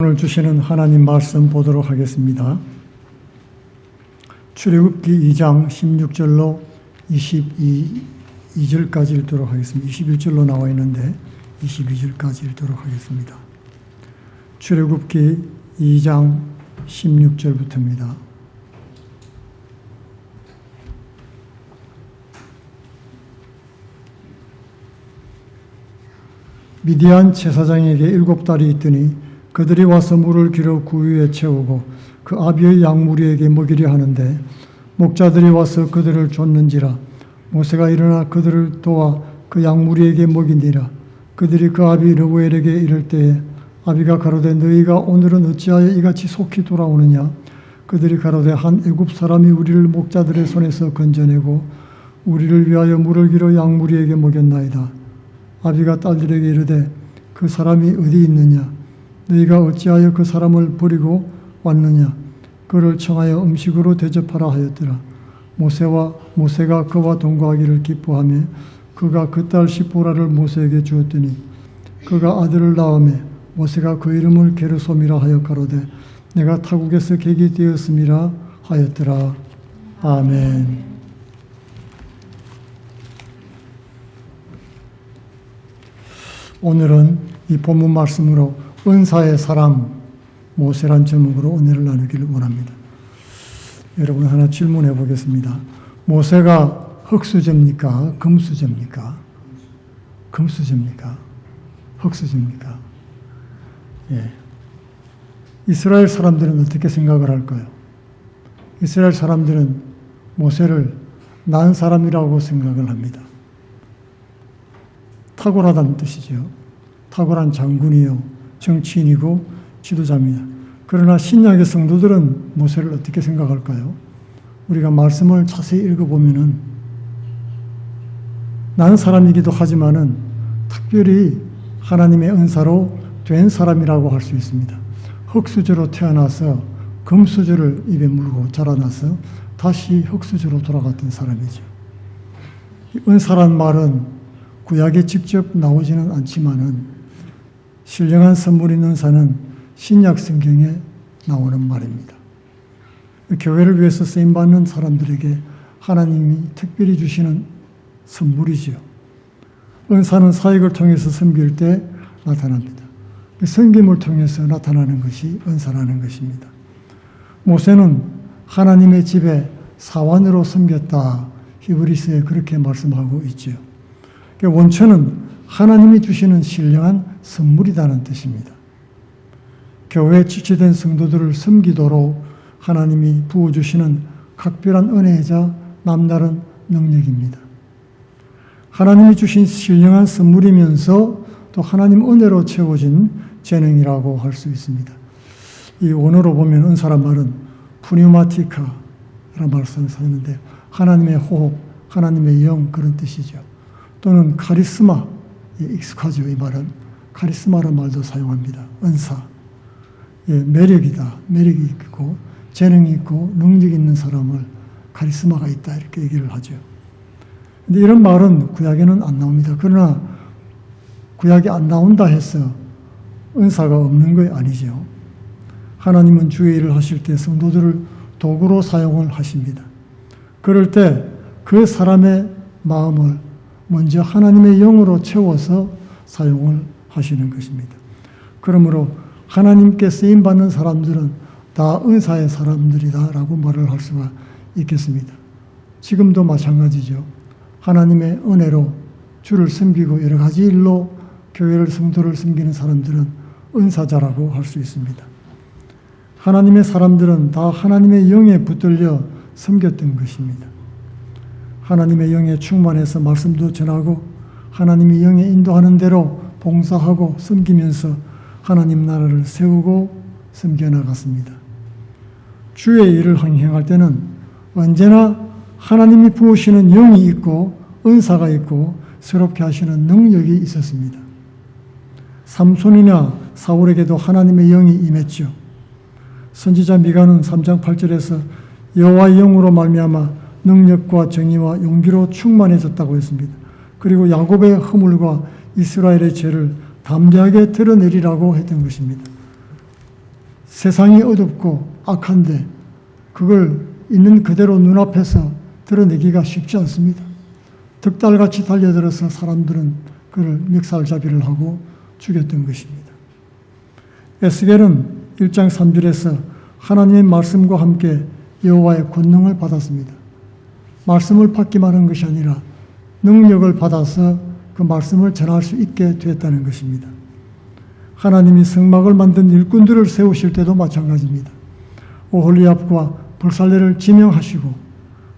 오늘 주시는 하나님 말씀 보도록 하겠습니다. 출애굽기 2장 16절로 22절까지 읽도록 하겠습니다. 21절로 나와 있는데 22절까지 읽도록 하겠습니다. 출애굽기 2장 16절부터입니다. 미디안 제사장에게 7달이 있더니 그들이 와서 물을 길어 구 위에 채우고 그 아비의 양무리에게 먹이려 하는데 목자들이 와서 그들을 쫓는지라. 모세가 일어나 그들을 도와 그 양무리에게 먹이니라. 그들이 그 아비 르우엘에게 이를 때에 아비가 가로되 너희가 오늘은 어찌하여 이같이 속히 돌아오느냐. 그들이 가로되 한 애굽 사람이 우리를 목자들의 손에서 건져내고 우리를 위하여 물을 길어 양무리에게 먹였나이다. 아비가 딸들에게 이르되 그 사람이 어디 있느냐. 너희가 어찌하여 그 사람을 버리고 왔느냐. 그를 청하여 음식으로 대접하라 하였더라. 모세가 그와 동거하기를 기뻐하며 그가 그 딸 시보라를 모세에게 주었더니 그가 아들을 낳으며 모세가 그 이름을 게르솜이라 하여 가로되 내가 타국에서 객이 되었음이라 하였더라. 아멘. 오늘은 이 본문 말씀으로 은사의 사람 모세란 제목으로 은혜를 나누기를 원합니다. 여러분 하나 질문해 보겠습니다. 모세가 흙수저입니까? 금수저입니까? 금수저입니까? 흙수저입니까? 예. 이스라엘 사람들은 어떻게 생각을 할까요? 이스라엘 사람들은 모세를 난 사람이라고 생각을 합니다. 탁월하다는 뜻이죠. 탁월한 장군이요 정치인이고 지도자입니다. 그러나 신약의 성도들은 모세를 어떻게 생각할까요? 우리가 말씀을 자세히 읽어보면은 난 사람이기도 하지만은 특별히 하나님의 은사로 된 사람이라고 할 수 있습니다. 흙수저로 태어나서 금수저를 입에 물고 자라나서 다시 흙수저로 돌아갔던 사람이죠. 은사란 말은 구약에 직접 나오지는 않지만은 신령한 선물인 은사는 신약 성경에 나오는 말입니다. 교회를 위해서 쓰임받는 사람들에게 하나님이 특별히 주시는 선물이죠. 은사는 사역을 통해서 섬길 때 나타납니다. 섬김을 통해서 나타나는 것이 은사라는 것입니다. 모세는 하나님의 집에 사환으로 섬겼다. 히브리서에 그렇게 말씀하고 있죠. 원천은 하나님이 주시는 신령한 선물이라는 뜻입니다. 교회에 지체된 성도들을 섬기도록 하나님이 부어주시는 각별한 은혜이자 남다른 능력입니다. 하나님이 주신 신령한 선물이면서 또 하나님 은혜로 채워진 재능이라고 할 수 있습니다. 이 원어로 보면 은사란 말은 푸뉴마티카라는 말을 쓰는데 하나님의 호흡, 하나님의 영 그런 뜻이죠. 또는 카리스마, 익숙하죠. 이 말은 카리스마라는 말도 사용합니다. 은사, 매력이다. 매력이 있고 재능이 있고 능력이 있는 사람을 카리스마가 있다 이렇게 얘기를 하죠. 근데 이런 말은 구약에는 안 나옵니다. 그러나 구약이 안 나온다 해서 은사가 없는 거 아니죠. 하나님은 주의 일을 하실 때 성도들을 도구로 사용을 하십니다. 그럴 때 그 사람의 마음을 먼저 하나님의 영으로 채워서 사용을 하시는 것입니다. 그러므로 하나님께 쓰임받는 사람들은 다 은사의 사람들이다라고 말을 할 수가 있겠습니다. 지금도 마찬가지죠. 하나님의 은혜로 주를 섬기고 여러 가지 일로 교회를 성도를 섬기는 사람들은 은사자라고 할 수 있습니다. 하나님의 사람들은 다 하나님의 영에 붙들려 섬겼던 것입니다. 하나님의 영에 충만해서 말씀도 전하고 하나님이 영에 인도하는 대로 봉사하고 섬기면서 하나님 나라를 세우고 섬겨나갔습니다. 주의 일을 행할 때는 언제나 하나님이 부으시는 영이 있고 은사가 있고 새롭게 하시는 능력이 있었습니다. 삼손이나 사울에게도 하나님의 영이 임했죠. 선지자 미가는 3장 8절에서 여호와의 영으로 말미암아 능력과 정의와 용기로 충만해졌다고 했습니다. 그리고 야곱의 허물과 이스라엘의 죄를 담대하게 드러내리라고 했던 것입니다. 세상이 어둡고 악한데 그걸 있는 그대로 눈앞에서 드러내기가 쉽지 않습니다. 득달같이 달려들어서 사람들은 그를 멱살잡이를 하고 죽였던 것입니다. 에스겔은 1장 3절에서 하나님의 말씀과 함께 여호와의 권능을 받았습니다. 말씀을 받기만 한 것이 아니라 능력을 받아서 그 말씀을 전할 수 있게 되었다는 것입니다. 하나님이 성막을 만든 일꾼들을 세우실 때도 마찬가지입니다. 오홀리압과 불살레를 지명하시고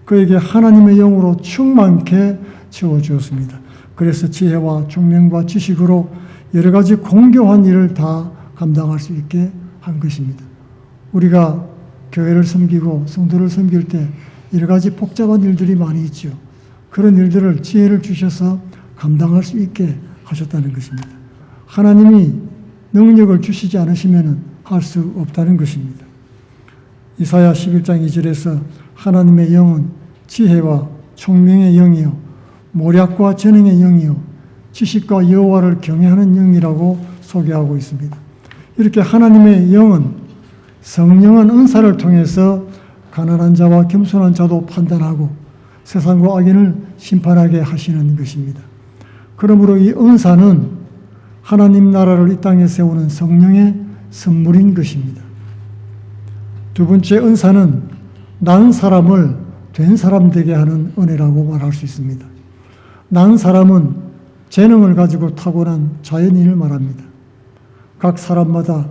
그에게 하나님의 영으로 충만케 채워주었습니다. 그래서 지혜와 총명과 지식으로 여러 가지 공교한 일을 다 감당할 수 있게 한 것입니다. 우리가 교회를 섬기고 성도를 섬길 때 여러 가지 복잡한 일들이 많이 있죠. 그런 일들을 지혜를 주셔서 감당할 수 있게 하셨다는 것입니다. 하나님이 능력을 주시지 않으시면 할 수 없다는 것입니다. 이사야 11장 2절에서 하나님의 영은 지혜와 총명의 영이요 모략과 재능의 영이요 지식과 여호와를 경외하는 영이라고 소개하고 있습니다. 이렇게 하나님의 영은 성령한 은사를 통해서 가난한 자와 겸손한 자도 판단하고 세상과 악인을 심판하게 하시는 것입니다. 그러므로 이 은사는 하나님 나라를 이 땅에 세우는 성령의 선물인 것입니다. 두 번째 은사는 난 사람을 된 사람 되게 하는 은혜라고 말할 수 있습니다. 난 사람은 재능을 가지고 타고난 자연인을 말합니다. 각 사람마다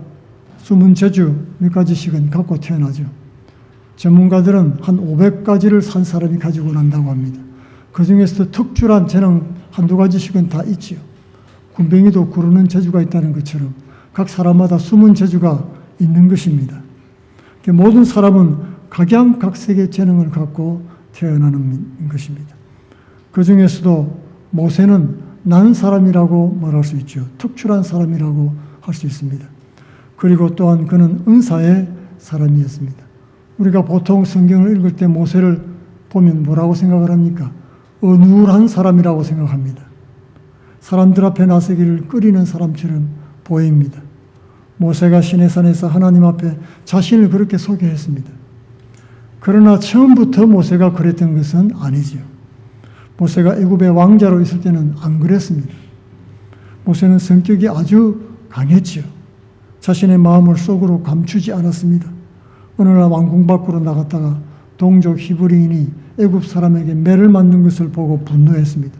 숨은 재주 몇 가지씩은 갖고 태어나죠. 전문가들은 한 500가지를 산 사람이 가지고 난다고 합니다. 그 중에서도 특출한 재능 한두 가지씩은 다 있지요. 군뱅이도 구르는 재주가 있다는 것처럼 각 사람마다 숨은 재주가 있는 것입니다. 모든 사람은 각양각색의 재능을 갖고 태어나는 것입니다. 그 중에서도 모세는 난 사람이라고 말할 수 있죠. 특출한 사람이라고 할 수 있습니다. 그리고 또한 그는 은사의 사람이었습니다. 우리가 보통 성경을 읽을 때 모세를 보면 뭐라고 생각을 합니까? 어눌한 사람이라고 생각합니다. 사람들 앞에 나서기를 꺼리는 사람처럼 보입니다. 모세가 시내산에서 하나님 앞에 자신을 그렇게 소개했습니다. 그러나 처음부터 모세가 그랬던 것은 아니지요. 모세가 애굽의 왕자로 있을 때는 안 그랬습니다. 모세는 성격이 아주 강했지요. 자신의 마음을 속으로 감추지 않았습니다. 어느 날 왕궁 밖으로 나갔다가 동족 히브리인이 애굽 사람에게 매를 맞는 것을 보고 분노했습니다.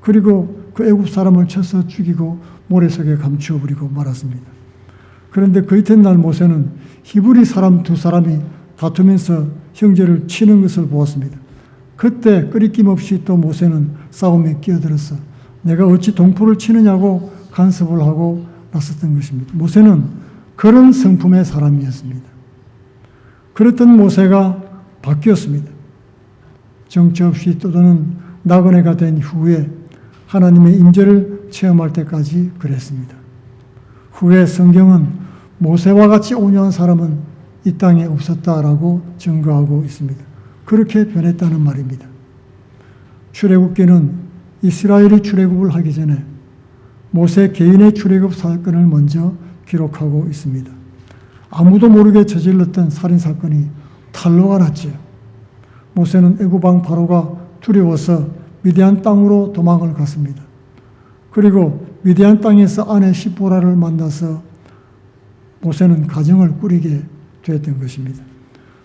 그리고 그 애굽 사람을 쳐서 죽이고 모래 속에 감추어 버리고 말았습니다. 그런데 그 이튿날 모세는 히브리 사람 두 사람이 다투면서 형제를 치는 것을 보았습니다. 그때 끄리낌 없이 또 모세는 싸움에 끼어들어서 내가 어찌 동포를 치느냐고 간섭을 하고 나섰던 것입니다. 모세는 그런 성품의 사람이었습니다. 그랬던 모세가 바뀌었습니다. 정처 없이 떠도는 나그네가 된 후에 하나님의 임재를 체험할 때까지 그랬습니다. 후에 성경은 모세와 같이 온유한 사람은 이 땅에 없었다라고 증거하고 있습니다. 그렇게 변했다는 말입니다. 출애굽기는 이스라엘이 출애굽을 하기 전에 모세 개인의 출애굽 사건을 먼저 기록하고 있습니다. 아무도 모르게 저질렀던 살인사건이 탄로가 났지요. 모세는 애굽 왕 바로가 두려워서 미디안 땅으로 도망을 갔습니다. 그리고 미디안 땅에서 아내 시보라를 만나서 모세는 가정을 꾸리게 되었던 것입니다.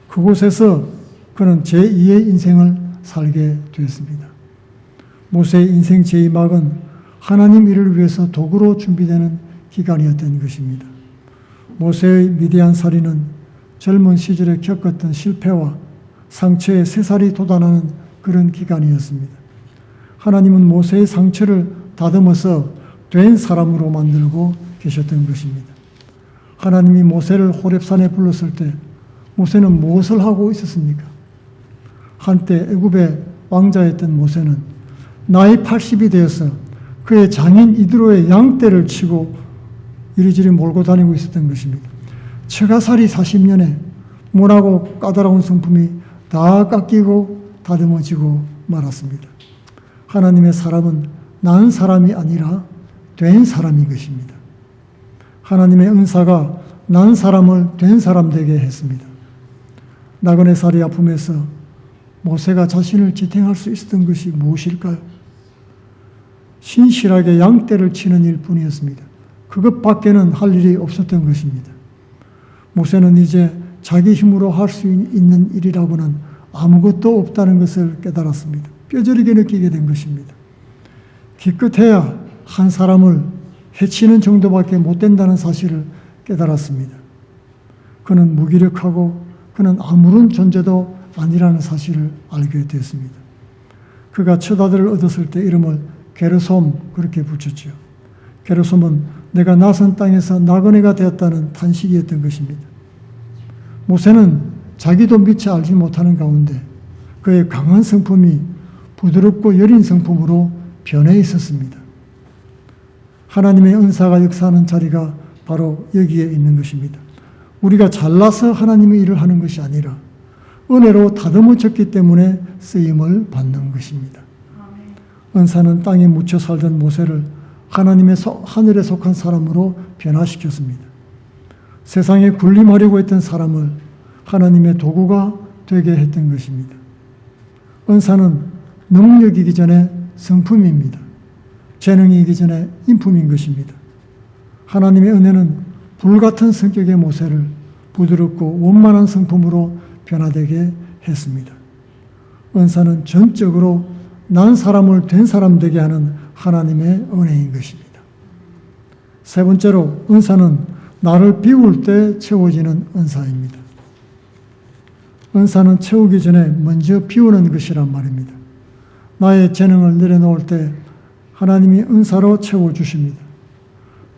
그곳에서 그는 제2의 인생을 살게 되었습니다. 모세의 인생 제2막은 하나님 일을 위해서 도구로 준비되는 기간이었던 것입니다. 모세의 미디안 살이는 젊은 시절에 겪었던 실패와 상처에 새살이 돋아나는 그런 기간이었습니다. 하나님은 모세의 상처를 다듬어서 된 사람으로 만들고 계셨던 것입니다. 하나님이 모세를 호렙산에 불렀을 때 모세는 무엇을 하고 있었습니까? 한때 애굽의 왕자였던 모세는 나이 80이 되어서 그의 장인 이드로의 양떼를 치고 이리저리 몰고 다니고 있었던 것입니다. 처가살이 40년에 모나고 까다로운 성품이 다 깎이고 다듬어지고 말았습니다. 하나님의 사람은 난 사람이 아니라 된 사람인 것입니다. 하나님의 은사가 난 사람을 된 사람 되게 했습니다. 나그네 살이 아픔에서 모세가 자신을 지탱할 수 있었던 것이 무엇일까요? 신실하게 양떼를 치는 일뿐이었습니다. 그것밖에는 할 일이 없었던 것입니다. 모세는 이제 자기 힘으로 할 수 있는 일이라고는 아무것도 없다는 것을 깨달았습니다. 뼈저리게 느끼게 된 것입니다. 기껏해야 한 사람을 해치는 정도밖에 못 된다는 사실을 깨달았습니다. 그는 무기력하고 그는 아무런 존재도 아니라는 사실을 알게 되었습니다. 그가 첫 아들을 얻었을 때 이름을 게르솜 그렇게 붙였죠. 게르솜은 내가 낯선 땅에서 나그네가 되었다는 탄식이었던 것입니다. 모세는 자기도 미처 알지 못하는 가운데 그의 강한 성품이 부드럽고 여린 성품으로 변해 있었습니다. 하나님의 은사가 역사하는 자리가 바로 여기에 있는 것입니다. 우리가 잘나서 하나님의 일을 하는 것이 아니라 은혜로 다듬어졌기 때문에 쓰임을 받는 것입니다. 은사는 땅에 묻혀 살던 모세를 하나님의 하늘에 속한 사람으로 변화시켰습니다. 세상에 군림하려고 했던 사람을 하나님의 도구가 되게 했던 것입니다. 은사는 능력이기 전에 성품입니다. 재능이기 전에 인품인 것입니다. 하나님의 은혜는 불같은 성격의 모세를 부드럽고 원만한 성품으로 변화되게 했습니다. 은사는 전적으로 난 사람을 된 사람 되게 하는 하나님의 은혜인 것입니다. 세 번째로 은사는 나를 비울 때 채워지는 은사입니다. 은사는 채우기 전에 먼저 비우는 것이란 말입니다. 나의 재능을 내려놓을 때 하나님이 은사로 채워주십니다.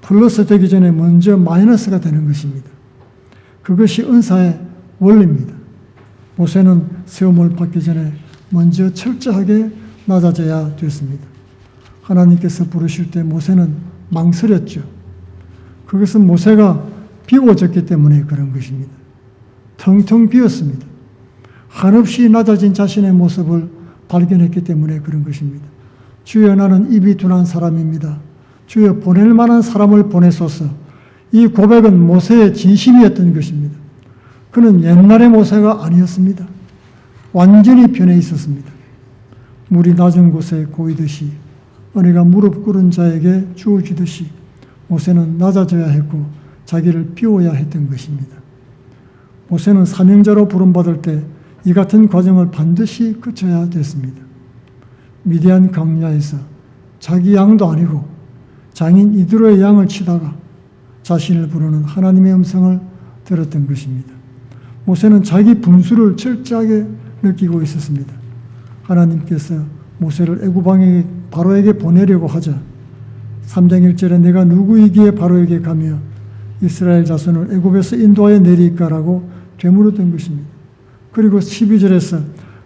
플러스 되기 전에 먼저 마이너스가 되는 것입니다. 그것이 은사의 원리입니다. 모세는 세움을 받기 전에 먼저 철저하게 낮아져야 됐습니다. 하나님께서 부르실 때 모세는 망설였죠. 그것은 모세가 비워졌기 때문에 그런 것입니다. 텅텅 비었습니다. 한없이 낮아진 자신의 모습을 발견했기 때문에 그런 것입니다. 주여 나는 입이 둔한 사람입니다. 주여 보낼 만한 사람을 보내소서. 이 고백은 모세의 진심이었던 것입니다. 그는 옛날의 모세가 아니었습니다. 완전히 변해 있었습니다. 물이 낮은 곳에 고이듯이 은혜가 무릎 꿇은 자에게 주어지듯이 모세는 낮아져야 했고 자기를 비워야 했던 것입니다. 모세는 사명자로 부름받을 때 이 같은 과정을 반드시 거쳐야 됐습니다. 미디안 광야에서 자기 양도 아니고 장인 이드로의 양을 치다가 자신을 부르는 하나님의 음성을 들었던 것입니다. 모세는 자기 분수를 철저하게 느끼고 있었습니다. 하나님께서 모세를 애굽 왕에게 바로에게 보내려고 하자 3장 1절에 내가 누구이기에 바로에게 가며 이스라엘 자손을 애굽에서 인도하여 내리까라고 되물었던 것입니다. 그리고 12절에서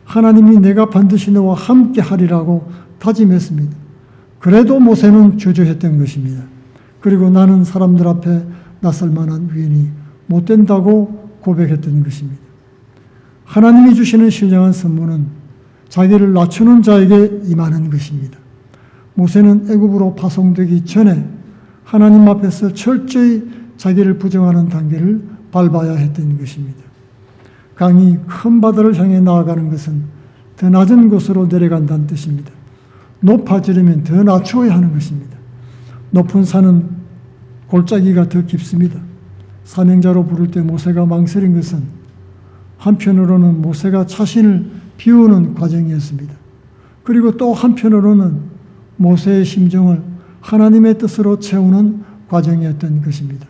하나님이 내가 반드시 너와 함께 하리라고 다짐했습니다. 그래도 모세는 주저했던 것입니다. 그리고 나는 사람들 앞에 나설 만한 위인이 못 된다고 고백했던 것입니다. 하나님이 주시는 신령한 선물은 자기를 낮추는 자에게 임하는 것입니다. 모세는 애굽으로 파송되기 전에 하나님 앞에서 철저히 자기를 부정하는 단계를 밟아야 했던 것입니다. 강이 큰 바다를 향해 나아가는 것은 더 낮은 곳으로 내려간다는 뜻입니다. 높아지려면 더 낮추어야 하는 것입니다. 높은 산은 골짜기가 더 깊습니다. 사명자로 부를 때 모세가 망설인 것은 한편으로는 모세가 자신을 비우는 과정이었습니다. 그리고 또 한편으로는 모세의 심정을 하나님의 뜻으로 채우는 과정이었던 것입니다.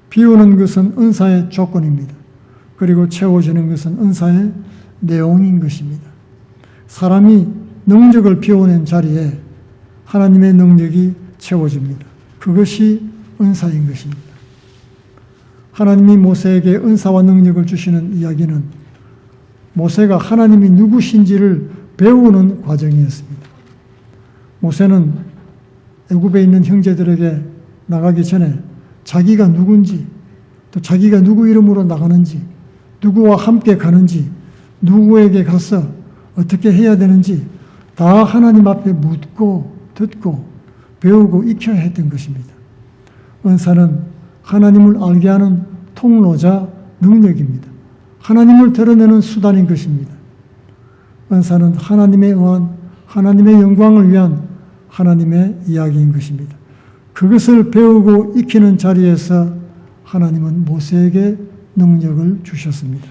비우는 것은 은사의 조건입니다. 그리고 채워지는 것은 은사의 내용인 것입니다. 사람이 능력을 비워낸 자리에 하나님의 능력이 채워집니다. 그것이 은사인 것입니다. 하나님이 모세에게 은사와 능력을 주시는 이야기는 모세가 하나님이 누구신지를 배우는 과정이었습니다. 모세는 애굽에 있는 형제들에게 나가기 전에 자기가 누군지 또 자기가 누구 이름으로 나가는지 누구와 함께 가는지 누구에게 가서 어떻게 해야 되는지 다 하나님 앞에 묻고 듣고 배우고 익혀야 했던 것입니다. 은사는 하나님을 알게 하는 통로자 능력입니다. 하나님을 드러내는 수단인 것입니다. 은사는 하나님에 의한 하나님의 영광을 위한 하나님의 이야기인 것입니다. 그것을 배우고 익히는 자리에서 하나님은 모세에게 능력을 주셨습니다.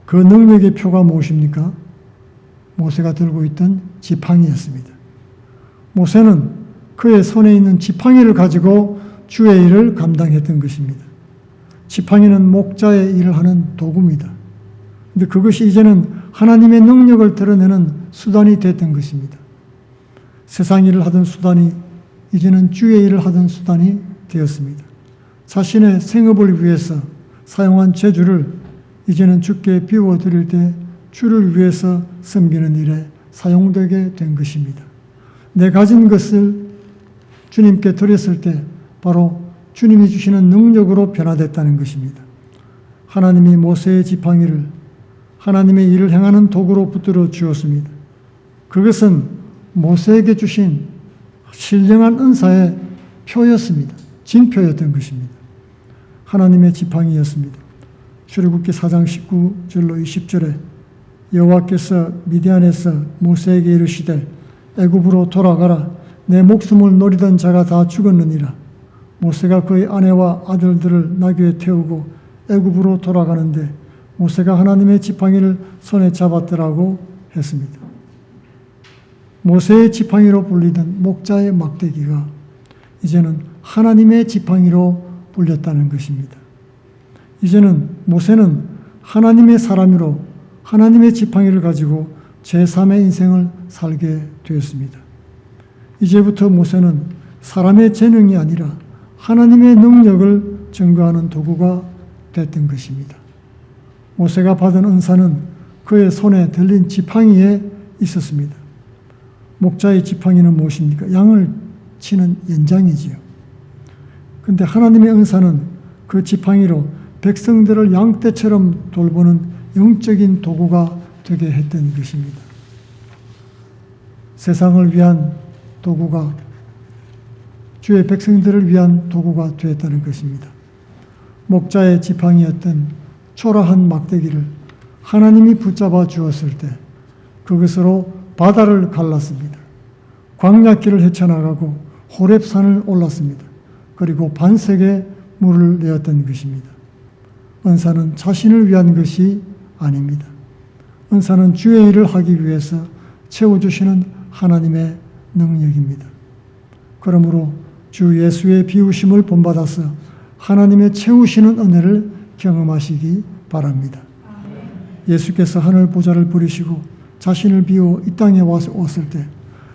그 능력의 표가 무엇입니까? 모세가 들고 있던 지팡이였습니다. 모세는 그의 손에 있는 지팡이를 가지고 주의 일을 감당했던 것입니다. 지팡이는 목자의 일을 하는 도구입니다. 그런데 그것이 이제는 하나님의 능력을 드러내는 수단이 됐던 것입니다. 세상 일을 하던 수단이 이제는 주의 일을 하던 수단이 되었습니다. 자신의 생업을 위해서 사용한 재주를 이제는 주께 비워드릴 때 주를 위해서 섬기는 일에 사용되게 된 것입니다. 내 가진 것을 주님께 드렸을 때 바로 주님이 주시는 능력으로 변화됐다는 것입니다. 하나님이 모세의 지팡이를 하나님의 일을 행하는 도구로 붙들어 주었습니다. 그것은 모세에게 주신 신령한 은사의 표였습니다. 진표였던 것입니다. 하나님의 지팡이였습니다. 출애굽기 4장 19절로 20절에 여호와께서 미디안에서 모세에게 이르시되 애굽으로 돌아가라. 내 목숨을 노리던 자가 다 죽었느니라. 모세가 그의 아내와 아들들을 나귀에 태우고 애굽으로 돌아가는데 모세가 하나님의 지팡이를 손에 잡았더라고 했습니다. 모세의 지팡이로 불리던 목자의 막대기가 이제는 하나님의 지팡이로 불렸다는 것입니다. 이제는 모세는 하나님의 사람으로 하나님의 지팡이를 가지고 제3의 인생을 살게 되었습니다. 이제부터 모세는 사람의 재능이 아니라 하나님의 능력을 증거하는 도구가 됐던 것입니다. 모세가 받은 은사는 그의 손에 들린 지팡이에 있었습니다. 목자의 지팡이는 무엇입니까? 양을 치는 연장이지요. 그런데 하나님의 은사는 그 지팡이로 백성들을 양떼처럼 돌보는 영적인 도구가 되게 했던 것입니다. 세상을 위한 도구가 주의 백성들을 위한 도구가 되었다는 것입니다. 목자의 지팡이였던 초라한 막대기를 하나님이 붙잡아 주었을 때 그것으로 바다를 갈랐습니다. 광야길을 헤쳐나가고 호렙산을 올랐습니다. 그리고 반석에 물을 내었던 것입니다. 은사는 자신을 위한 것이 아닙니다. 은사는 주의 일을 하기 위해서 채워주시는 하나님의 능력입니다. 그러므로 주 예수의 비우심을 본받아서 하나님의 채우시는 은혜를 경험하시기 바랍니다. 예수께서 하늘 보좌를 버리시고 자신을 비워 이 땅에 왔을 때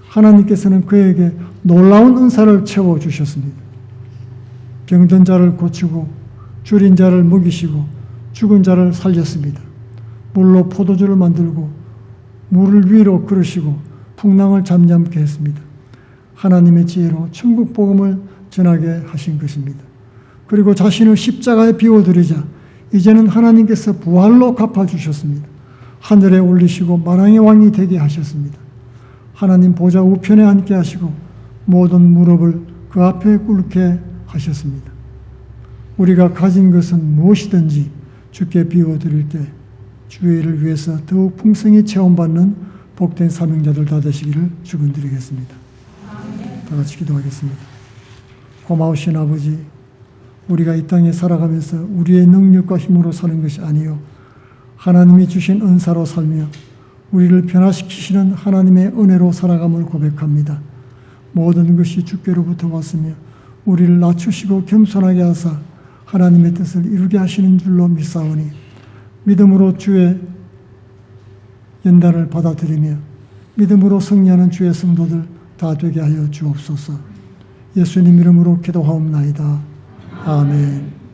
하나님께서는 그에게 놀라운 은사를 채워주셨습니다. 병든 자를 고치고 줄인 자를 먹이시고 죽은 자를 살렸습니다. 물로 포도주를 만들고 물을 위로 그르시고 풍랑을 잠잠케 했습니다. 하나님의 지혜로 천국 복음을 전하게 하신 것입니다. 그리고 자신을 십자가에 비워드리자 이제는 하나님께서 부활로 갚아주셨습니다. 하늘에 올리시고 만왕의 왕이 되게 하셨습니다. 하나님 보좌 우편에 앉게 하시고 모든 무릎을 그 앞에 꿇게 하셨습니다. 우리가 가진 것은 무엇이든지 주께 비워드릴 때 주의 일을 위해서 더욱 풍성히 체험받는 복된 사명자들 다 되시기를 축원드리겠습니다. 다 같이 기도하겠습니다. 고마우신 아버지, 우리가 이 땅에 살아가면서 우리의 능력과 힘으로 사는 것이 아니요 하나님이 주신 은사로 살며 우리를 변화시키시는 하나님의 은혜로 살아감을 고백합니다. 모든 것이 주께로부터 왔으며 우리를 낮추시고 겸손하게 하사 하나님의 뜻을 이루게 하시는 줄로 믿사오니 믿음으로 주의 연단을 받아들이며 믿음으로 승리하는 주의 성도들 다 되게 하여 주옵소서. 예수님 이름으로 기도하옵나이다. 아멘.